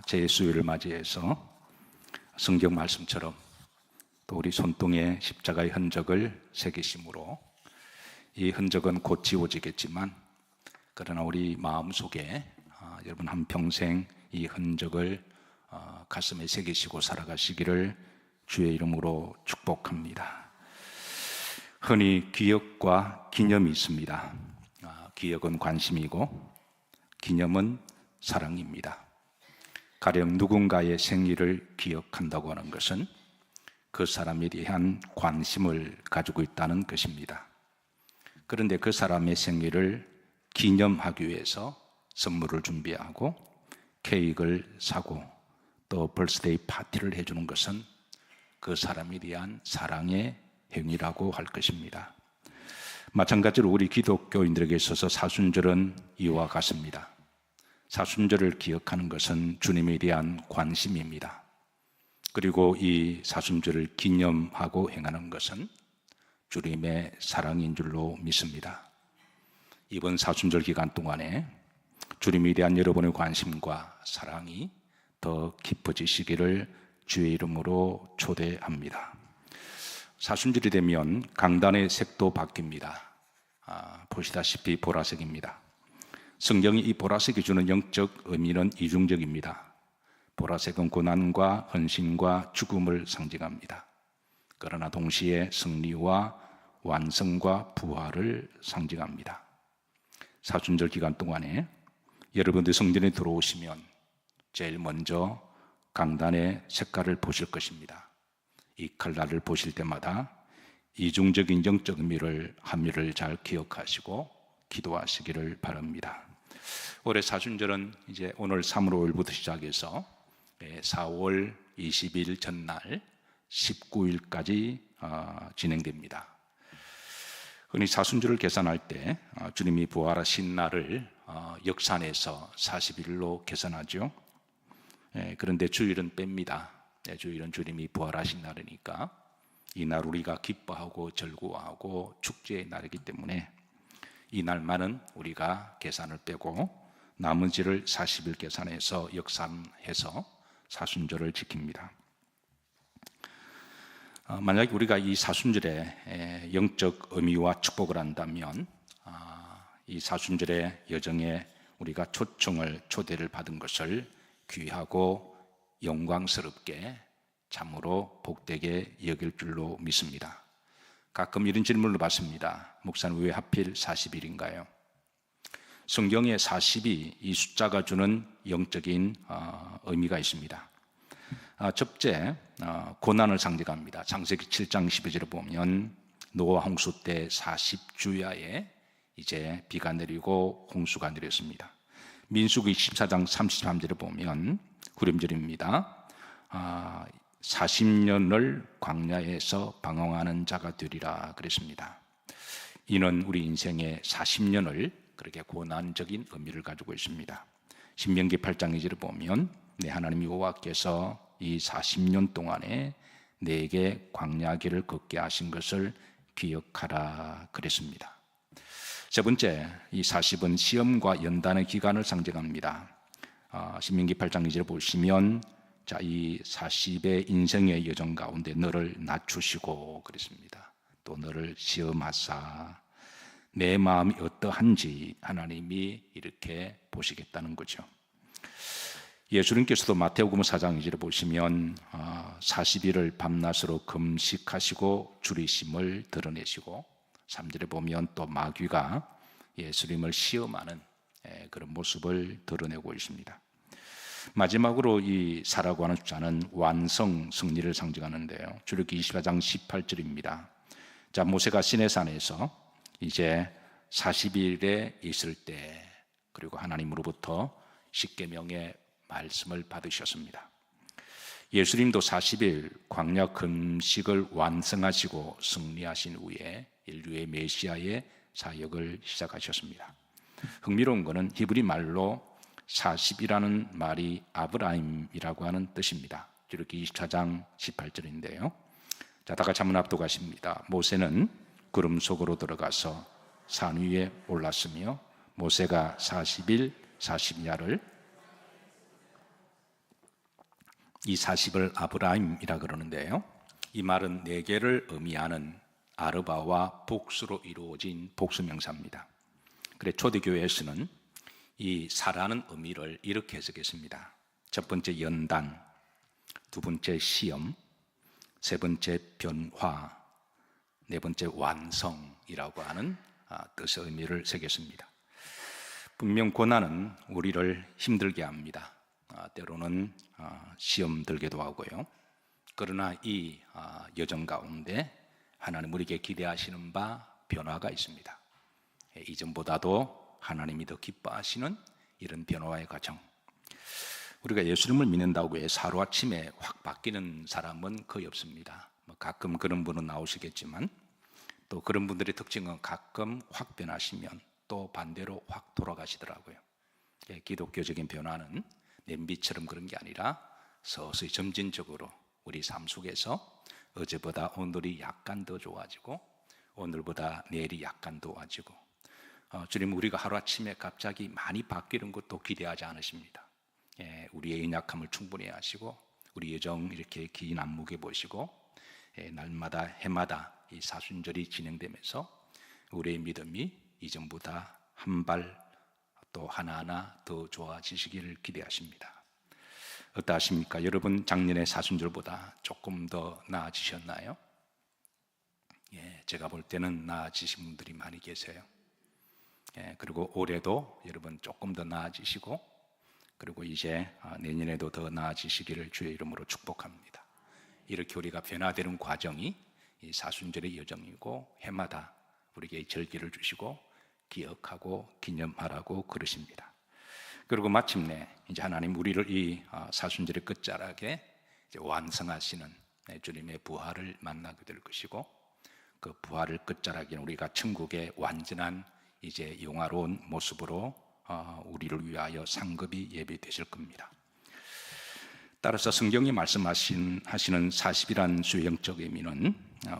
제 수요일을 맞이해서 성경 말씀처럼 또 우리 손등에 십자가의 흔적을 새기심으로 이 흔적은 곧 지워지겠지만 그러나 우리 마음속에 여러분 한평생 이 흔적을 가슴에 새기시고 살아가시기를 주의 이름으로 축복합니다. 흔히 기억과 기념이 있습니다. 기억은 관심이고 기념은 사랑입니다. 가령 누군가의 생일을 기억한다고 하는 것은 그 사람에 대한 관심을 가지고 있다는 것입니다. 그런데 그 사람의 생일을 기념하기 위해서 선물을 준비하고 케이크를 사고 또 벌스데이 파티를 해주는 것은 그 사람에 대한 사랑의 행위라고 할 것입니다. 마찬가지로 우리 기독교인들에게 있어서 사순절은 이와 같습니다. 사순절을 기억하는 것은 주님에 대한 관심입니다. 그리고 이 사순절을 기념하고 행하는 것은 주님의 사랑인 줄로 믿습니다. 이번 사순절 기간 동안에 주님에 대한 여러분의 관심과 사랑이 더 깊어지시기를 주의 이름으로 초대합니다. 사순절이 되면 강단의 색도 바뀝니다. 보시다시피 보라색입니다. 성경이 이 보라색이 주는 영적 의미는 이중적입니다. 보라색은 고난과 헌신과 죽음을 상징합니다. 그러나 동시에 승리와 완성과 부활을 상징합니다. 사순절 기간 동안에 여러분들 성전에 들어오시면 제일 먼저 강단의 색깔을 보실 것입니다. 이 칼날을 보실 때마다 이중적인 영적 의미를 한미를 잘 기억하시고 기도하시기를 바랍니다. 올해 사순절은 이제 오늘 3월 5일부터 시작해서 4월 20일 전날 19일까지 진행됩니다. 흔히 사순절을 계산할 때 주님이 부활하신 날을 역산해서 40일로 계산하죠. 그런데 주일은 뺍니다. 주일은 주님이 부활하신 날이니까 이 날 우리가 기뻐하고 즐거워하고 축제의 날이기 때문에 이 날만은 우리가 계산을 빼고 나머지를 40일 계산해서 역산해서 사순절을 지킵니다. 만약 우리가 이 사순절에 영적 의미와 축복을 한다면 이 사순절의 여정에 우리가 초대를 받은 것을 귀하고 영광스럽게 참으로 복되게 여길 줄로 믿습니다. 가끔 이런 질문을 받습니다. 목사님 왜 하필 40일인가요? 성경에 40이 이 숫자가 주는 영적인 의미가 있습니다. 첫째, 고난을 상징합니다. 창세기 7장 12절을 보면 노아 홍수 때 40주야에 이제 비가 내리고 홍수가 내렸습니다. 민수기 14장 33절을 보면 구름절입니다. 40년을 광야에서 방황하는 자가 되리라 그랬습니다. 이는 우리 인생의 40년을 그렇게 고난적인 의미를 가지고 있습니다. 신명기 8장 2절을 보면 내 하나님 여호와께서 이 40년 동안에 내게 광야길을 걷게 하신 것을 기억하라 그랬습니다. 세 번째, 이 40은 시험과 연단의 기간을 상징합니다. 신명기 8장 2절을 보시면 이 40의 인생의 여정 가운데 너를 낮추시고 그랬습니다. 또 너를 시험하사 내 마음이 어떠한지 하나님이 이렇게 보시겠다는 거죠. 예수님께서도 마태복음 4장 2절을 보시면 40일을 밤낮으로 금식하시고 줄이심을 드러내시고 3절에 보면 또 마귀가 예수님을 시험하는 그런 모습을 드러내고 있습니다. 마지막으로 이 4라고 하는 숫자는 완성, 승리를 상징하는데요. 출애굽기 24장 18절입니다. 자, 모세가 시내산에서 이제 40일에 있을 때 그리고 하나님으로부터 십계명의 말씀을 받으셨습니다. 예수님도 40일 광야 금식을 완성하시고 승리하신 후에 인류의 메시아의 사역을 시작하셨습니다. 흥미로운 것은 히브리 말로 40이라는 말이 아브라임이라고 하는 뜻입니다. 출애굽기 24장 18절인데요. 자, 다 같이 한번 합독하십니다. 모세는 구름 속으로 들어가서 산 위에 올랐으며 모세가 40일 40야를 이 40을 아브라임이라 그러는데요. 이 말은 네 개를 의미하는 아르바와 복수로 이루어진 복수명사입니다. 그래 초대교회에서는 이 사라는 의미를 이렇게 해석했습니다. 첫 번째 연단, 두 번째 시험, 세 번째 변화, 네 번째 완성이라고 하는 뜻의 의미를 새겼습니다. 분명 고난은 우리를 힘들게 합니다. 때로는 시험 들기도 하고요. 그러나 이 여정 가운데 하나님 우리에게 기대하시는 바 변화가 있습니다. 이전보다도 하나님이 더 기뻐하시는 이런 변화의 과정. 우리가 예수님을 믿는다고 해서 하루아침에 확 바뀌는 사람은 거의 없습니다. 가끔 그런 분은 나오시겠지만 또 그런 분들의 특징은 가끔 확 변하시면 또 반대로 확 돌아가시더라고요. 기독교적인 변화는 냄비처럼 그런 게 아니라 서서히 점진적으로 우리 삶 속에서 어제보다 오늘이 약간 더 좋아지고 오늘보다 내일이 약간 더 좋아지고 주님 우리가 하루아침에 갑자기 많이 바뀌는 것도 기대하지 않으십니다. 우리의 연약함을 충분히 아시고 우리 여정 이렇게 긴 안목에 보시고 날마다 해마다 이 사순절이 진행되면서 우리의 믿음이 이전보다 한 발 또 하나하나 더 좋아지시기를 기대하십니다. 어떠하십니까? 여러분 작년의 사순절보다 조금 더 나아지셨나요? 제가 볼 때는 나아지신 분들이 많이 계세요. 그리고 올해도 여러분 조금 더 나아지시고 그리고 이제 내년에도 더 나아지시기를 주의 이름으로 축복합니다. 이렇게 우리가 변화되는 과정이 이 사순절의 여정이고 해마다 우리에게 절기를 주시고 기억하고 기념하라고 그러십니다. 그리고 마침내 이제 하나님 우리를 이 사순절의 끝자락에 이제 완성하시는 주님의 부활을 만나게 될 것이고 그 부활을 끝자락에 우리가 천국의 완전한 이제 영화로운 모습으로 우리를 위하여 상급이 예비되실 겁니다. 따라서 성경이 말씀하시는 40이란 수의 영적 의미는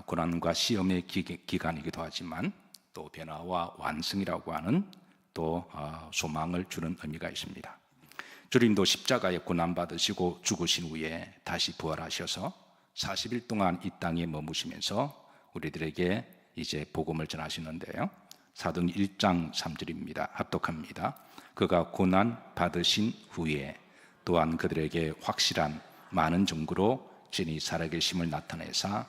고난과 시험의 기간이기도 하지만 또 변화와 완성이라고 하는 또 소망을 주는 의미가 있습니다. 주님도 십자가에 고난받으시고 죽으신 후에 다시 부활하셔서 40일 동안 이 땅에 머무시면서 우리들에게 이제 복음을 전하시는데요. 사도행 1장 3절입니다. 합독합니다. 그가 고난 받으신 후에 또한 그들에게 확실한 많은 증거로 진히 살아계심을 나타내사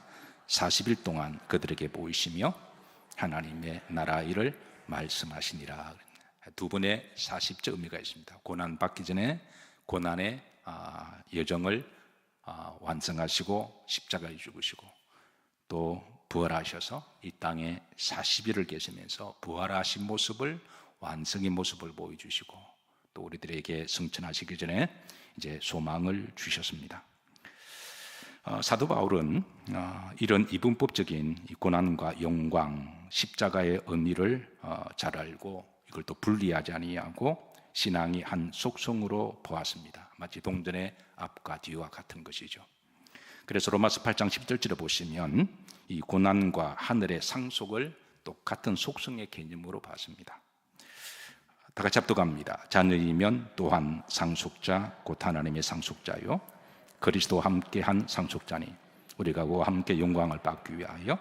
40일 동안 그들에게 보이시며 하나님의 나라 일을 말씀하시니라. 두 번의 40절 의미가 있습니다. 고난 받기 전에 고난의 여정을 완성하시고 십자가에 죽으시고 또 부활하셔서 이 땅에 40일을 계시면서 부활하신 모습을 완성의 모습을 보여주시고 또 우리들에게 승천하시기 전에 이제 소망을 주셨습니다. 사도 바울은 이런 이분법적인 고난과 영광, 십자가의 의미를 잘 알고 이걸 또 분리하지 아니하고 신앙이 한 속성으로 보았습니다. 마치 동전의 앞과 뒤와 같은 것이죠. 그래서 로마서 8장 10절에 보시면 이 고난과 하늘의 상속을 똑같은 속성의 개념으로 봤습니다. 다 같이 합독합니다. 자녀이면 또한 상속자 곧 하나님의 상속자요 그리스도와 함께한 상속자니 우리가 그와 함께 영광을 받기 위하여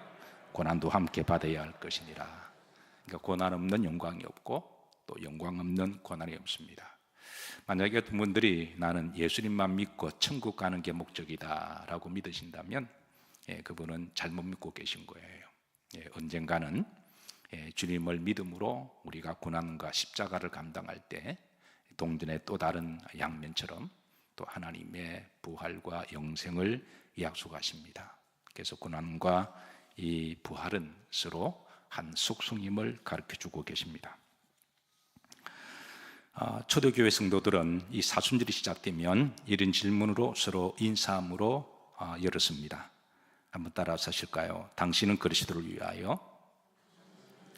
고난도 함께 받아야 할 것이니라. 그러니까 고난 없는 영광이 없고 또 영광 없는 고난이 없습니다. 만약에 어떤 분들이 나는 예수님만 믿고 천국 가는 게 목적이다 라고 믿으신다면 그분은 잘못 믿고 계신 거예요. 언젠가는 주님을 믿음으로 우리가 고난과 십자가를 감당할 때 동전의 또 다른 양면처럼 또 하나님의 부활과 영생을 약속하십니다. 그래서 고난과 이 부활은 서로 한 속성임을 가르쳐주고 계십니다. 초대교회 성도들은 이 사순절이 시작되면 이런 질문으로 서로 인사함으로 열었습니다. 한번 따라서 하실까요? 당신은 그리스도를 위하여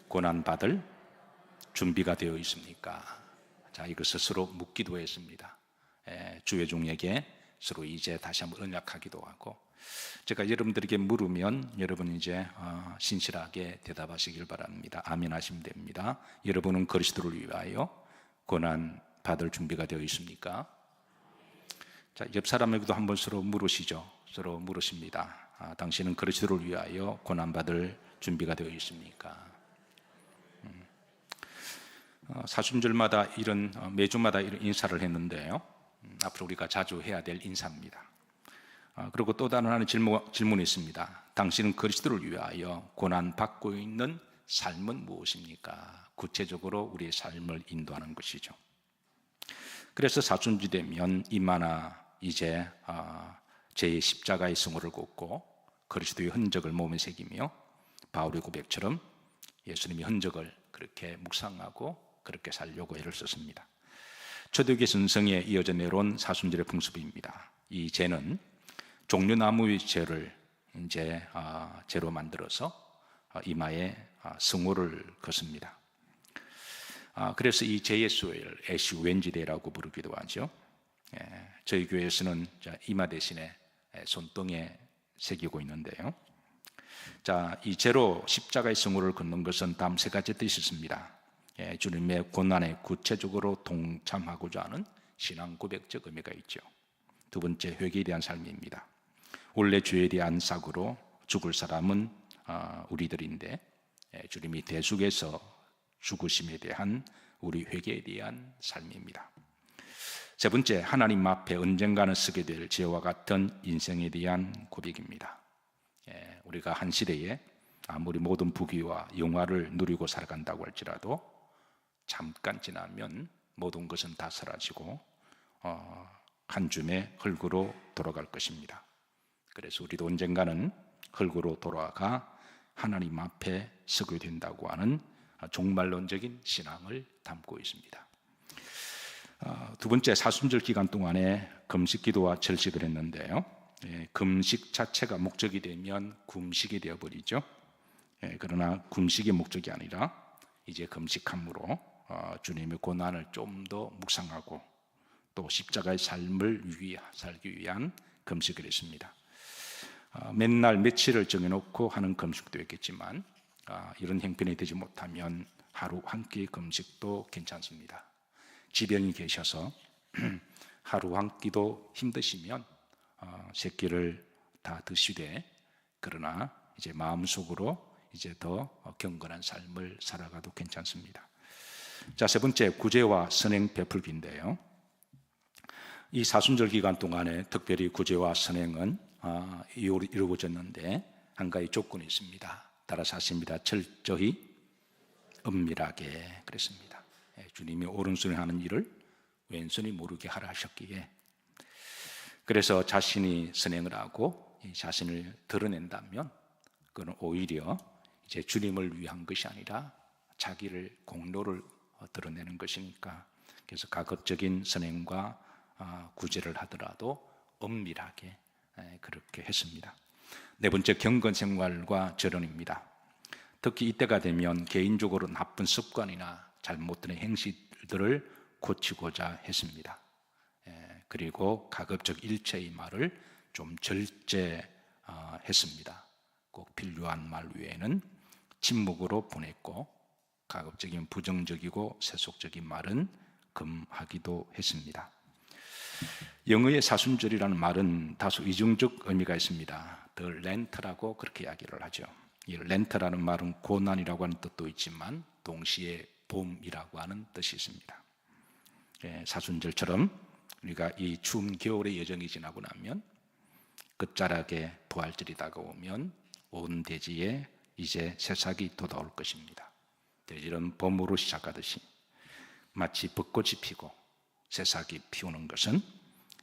고난받을 준비가 되어 있습니까? 자, 이것을 서로 묻기도 했습니다. 주회중에게 서로 이제 다시 한번 언약하기도 하고 제가 여러분들에게 물으면 여러분 이제 신실하게 대답하시길 바랍니다. 아멘 하시면 됩니다. 여러분은 그리스도를 위하여 고난 받을 준비가 되어 있습니까? 자, 옆 사람에게도 한번 서로 물으시죠. 서로 물으십니다. 당신은 그리스도를 위하여 고난받을 준비가 되어 있습니까? 사순절마다 매주마다 이런 인사를 했는데요. 앞으로 우리가 자주 해야 될 인사입니다. 그리고 또 다른 하나의 질문이 있습니다. 당신은 그리스도를 위하여 고난받고 있는 삶은 무엇입니까? 구체적으로 우리의 삶을 인도하는 것이죠. 그래서 사순절 되면 이마나 이제 제 십자가의 승호를 걷고 그리스도의 흔적을 몸에 새기며 바울의 고백처럼 예수님의 흔적을 그렇게 묵상하고 그렇게 살려고 애를 썼습니다. 초대교회 전성에 이어져 내려온 사순절의 풍습입니다. 이 제는 종려나무의 제를 이제 제로 만들어서 이마에 승호를 걷습니다. 그래서 이 제의 수를 애쉬웬지데이라고 부르기도 하죠. 저희 교회에서는 이마 대신에 손등에 새기고 있는데요. 자, 이 제로 십자가의 승호를 걷는 것은 다음 세 가지 뜻이 있습니다. 주님의 고난에 구체적으로 동참하고자 하는 신앙 고백적 의미가 있죠. 두 번째, 회개에 대한 삶입니다. 원래 죄에 대한 삭으로 죽을 사람은 우리들인데 주님이 대속에서 죽으심에 대한 우리 회개에 대한 삶입니다. 세 번째, 하나님 앞에 언젠가는 서게 될 죄와 같은 인생에 대한 고백입니다. 우리가 한 시대에 아무리 모든 부귀와 영화를 누리고 살아간다고 할지라도 잠깐 지나면 모든 것은 다 사라지고 한 줌의 흙으로 돌아갈 것입니다. 그래서 우리도 언젠가는 흙으로 돌아가 하나님 앞에 서게 된다고 하는 종말론적인 신앙을 담고 있습니다. 두 번째, 사순절 기간 동안에 금식 기도와 절식을 했는데요. 금식 자체가 목적이 되면 금식이 되어버리죠. 그러나 금식이 목적이 아니라 이제 금식함으로 주님의 고난을 좀 더 묵상하고 또 십자가의 삶을 살기 위한 금식을 했습니다. 맨날 며칠을 정해놓고 하는 금식도 있겠지만 이런 형편이 되지 못하면 하루 한 끼 금식도 괜찮습니다. 지병이 계셔서 하루 한 끼도 힘드시면 세 끼를 다 드시되 그러나 이제 마음속으로 이제 더 경건한 삶을 살아가도 괜찮습니다. 자, 세 번째, 구제와 선행 베풀기인데요. 이 사순절 기간 동안에 특별히 구제와 선행은 이루어졌는데 한 가지 조건이 있습니다. 따라서 하십니다. 철저히 은밀하게 그랬습니다. 주님이 오른손이 하는 일을 왼손이 모르게 하라 하셨기에 그래서 자신이 선행을 하고 자신을 드러낸다면 그건 오히려 이제 주님을 위한 것이 아니라 자기를 공로를 드러내는 것이니까 그래서 가급적인 선행과 구제를 하더라도 은밀하게 그렇게 했습니다. 네 번째, 경건 생활과 절언입니다. 특히 이때가 되면 개인적으로 나쁜 습관이나 잘못된 행실들을 고치고자 했습니다. 그리고 가급적 일체의 말을 좀 절제했습니다. 꼭 필요한 말 외에는 침묵으로 보냈고 가급적인 부정적이고 세속적인 말은 금하기도 했습니다. 영어의 사순절이라는 말은 다소 이중적 의미가 있습니다. The Lent라고 그렇게 이야기를 하죠. 이 렌트라는 말은 고난이라고 하는 뜻도 있지만 동시에 봄이라고 하는 뜻이 있습니다. 사순절처럼 우리가 이 추운 겨울의 여정이 지나고 나면 끝자락에 부활절이 다가오면 온 대지에 이제 새싹이 돋아올 것입니다. 대지는 봄으로 시작하듯이 마치 벚꽃이 피고 새싹이 피우는 것은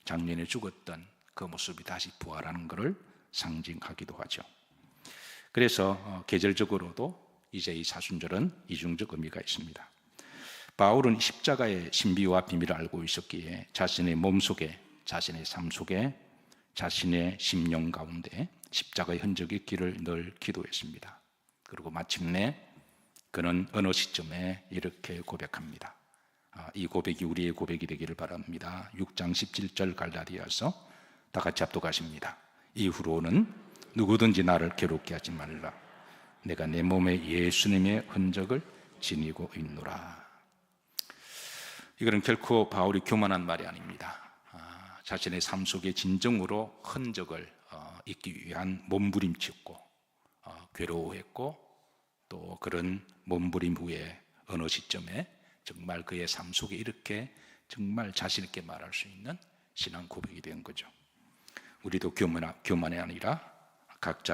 작년에 죽었던 그 모습이 다시 부활하는 것을 상징하기도 하죠. 그래서 계절적으로도 이제 이 사순절은 이중적 의미가 있습니다. 바울은 십자가의 신비와 비밀을 알고 있었기에 자신의 몸속에, 자신의 삶 속에, 자신의 심령 가운데 십자가의 흔적이 있기를 늘 기도했습니다. 그리고 마침내 그는 어느 시점에 이렇게 고백합니다. 이 고백이 우리의 고백이 되기를 바랍니다. 6장 17절 갈라디아서 다 같이 합독하십니다. 이후로는 누구든지 나를 괴롭게 하지 말라. 내가 내 몸에 예수님의 흔적을 지니고 있노라. 이거는 결코 바울이 교만한 말이 아닙니다. 자신의 삶 속에 진정으로 흔적을 잊기 위한 몸부림치고 괴로워했고, 또 그런 몸부림 후에 어느 시점에 정말 그의 삶 속에 이렇게 정말 자신 있게 말할 수 있는 신앙 고백이 된 거죠. 우리도 교만이 아니라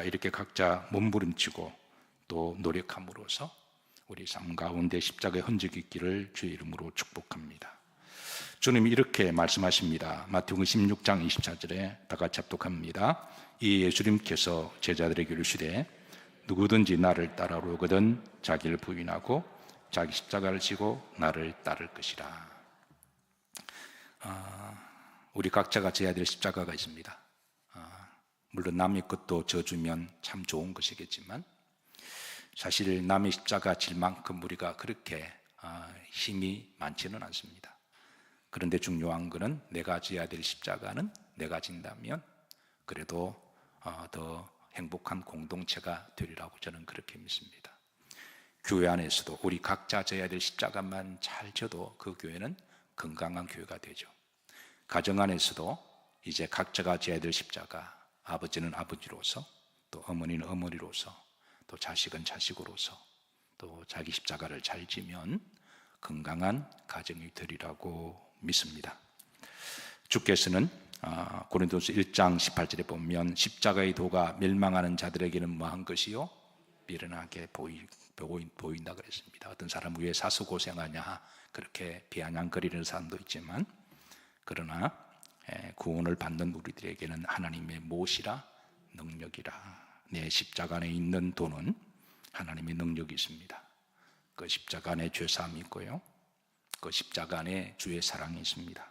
이렇게 각자 몸부림치고 또 노력함으로써 우리 삶 가운데 십자가의 흔적이 있기를 주의 이름으로 축복합니다. 주님이 이렇게 말씀하십니다. 마태복음 16장 24절에 다 같이 합독합니다. 이 예수님께서 제자들에게 이르시되 누구든지 나를 따라오거든 자기를 부인하고 자기 십자가를 지고 나를 따를 것이라. 우리 각자가 져야 될 십자가가 있습니다. 물론 남의 것도 져주면 참 좋은 것이겠지만, 사실 남의 십자가 질 만큼 우리가 그렇게 힘이 많지는 않습니다. 그런데 중요한 것은 내가 져야 될 십자가는 내가 진다면 그래도 더 행복한 공동체가 되리라고 저는 그렇게 믿습니다. 교회 안에서도 우리 각자 져야 될 십자가만 잘 져도 그 교회는 건강한 교회가 되죠. 가정 안에서도 이제 각자가 져야 될 십자가, 아버지는 아버지로서, 또 어머니는 어머니로서, 또 자식은 자식으로서 또 자기 십자가를 잘 지면 건강한 가정이 되리라고 믿습니다. 주께서는 고린도서 1장 18절에 보면 십자가의 도가 멸망하는 자들에게는 뭐한 것이요? 미련하게 보인다 그랬습니다. 어떤 사람 왜 사수고생하냐 그렇게 비아냥거리는 사람도 있지만, 그러나 구원을 받는 우리들에게는 하나님의 몫이라 능력이라. 내 십자가 안에 있는 도는 하나님의 능력이 있습니다. 그 십자가 안에 죄사함이 있고요, 그 십자가 안에 주의 사랑이 있습니다.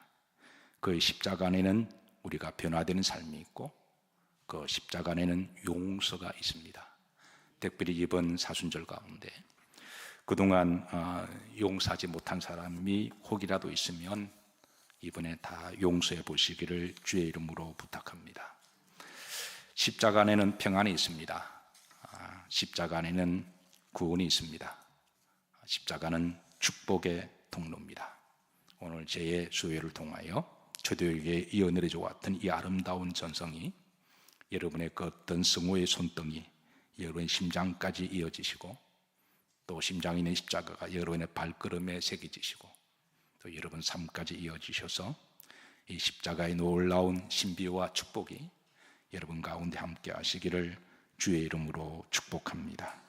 그 십자가 안에는 우리가 변화되는 삶이 있고, 그 십자가 안에는 용서가 있습니다. 특별히 이번 사순절 가운데 그동안 용서하지 못한 사람이 혹이라도 있으면 이번에 다 용서해 보시기를 주의 이름으로 부탁합니다. 십자가 안에는 평안이 있습니다. 십자가 안에는 구원이 있습니다. 십자가는 축복의 통로입니다. 오늘 제의 수요일을 통하여 초대교회에 이어내려져 왔던 이 아름다운 전성이 여러분의 그 어떤 성호의 손등이 여러분의 심장까지 이어지시고, 또 심장에 있는 십자가가 여러분의 발걸음에 새겨지시고, 또 여러분 삶까지 이어지셔서 이 십자가의 놀라운 신비와 축복이 여러분 가운데 함께 하시기를 주의 이름으로 축복합니다.